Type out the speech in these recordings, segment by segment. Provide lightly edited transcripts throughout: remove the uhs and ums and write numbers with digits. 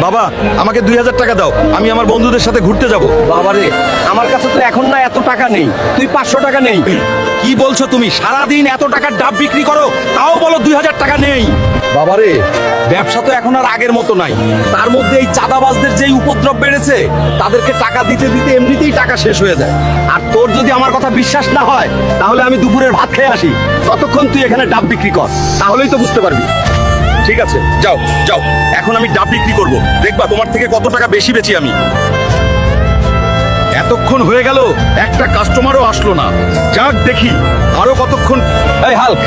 বাবা আমাকে 2000 টাকা দাও, আমি আমার বন্ধুদের সাথে ঘুরতে যাব। বাবারে, আমার কাছে তো এখন না এত টাকা নেই, তুই 500 টাকা নেই। কি বলছো তুমি? সারাদিন এত টাকার ডাব বিক্রি করো, তাও বলো 2000 টাকা নেই। বাবারে, ব্যবসা তো এখন আর আগের মতো নাই। তার মধ্যে এই চাঁদাবাজদের যেই উপদ্রব বেড়েছে, তাদেরকে টাকা দিতে দিতে এমনিতেই টাকা শেষ হয়ে যায়। আর তোর যদি আমার কথা বিশ্বাস না হয়, তাহলে আমি দুপুরের ভাত খেয়ে আসি, ততক্ষণ তুই এখানে ডাব বিক্রি কর, তাহলেই তো বুঝতে পারবি। ঠিক আছে, যাও যাও, এখন আমি ডাব বিক্রি করব, দেখবা তোমার থেকে কত টাকা বেশি বেচি আমি। এতক্ষণ হয়ে গেল, একটা কাস্টমারও আসলো না। যাক দেখি আরো কতক্ষণ। এই হাল্ক,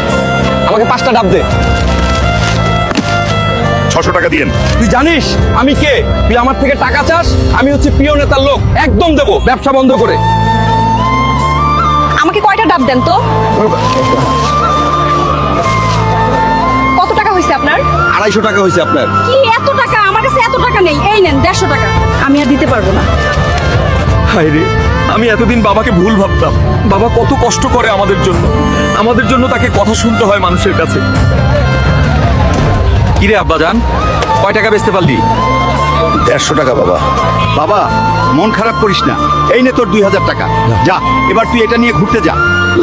আমাকে 5টা ডাব দে। 600 টাকা দিয়েন। তুই জানিস আমি কে? তুই আমার থেকে টাকা চাস? আমি হচ্ছে প্রিয় নেতার লোক, একদম দেবো, ব্যবসা বন্ধ করে। আমাকে কয়টা ডাব দেন তো? কত টাকা হয়েছে আপনার? 250 টাকা হয়েছে আপনার। কি এত টাকা? আমার কাছে এত টাকা নেই, এই নেন 150 টাকা। আমি আর দিতে পারবো না। হায় রে, আমি এতদিন বাবাকে ভুল ভাবতাম। বাবা কত কষ্ট করে আমাদের জন্য তাকে কথা শুনতে হয় মানুষের কাছে। কিরে আব্বাজান, কয় টাকা বেচতে পারলি? 150 টাকা বাবা। বাবা মন খারাপ করিস না, এই নে তোর 2000 টাকা। যা, এবার তুই এটা নিয়ে ঘুরতে যা।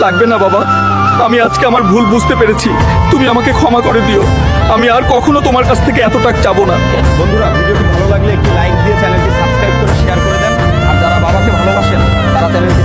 লাগবে না বাবা, আমি আজকে আমার ভুল বুঝতে পেরেছি, তুমি আমাকে ক্ষমা করে দিও। আমি আর কখনো তোমার কাছ থেকে এত টাকা চাবো না। বন্ধুরা, ভিডিওটি ভালো লাগলে একটি লাইক দিয়ে চ্যানেলটি সাবস্ক্রাইব করে শেয়ার করে দেন। আর যারা বাবাকে ভালোবাসেন তারা চ্যানেলটি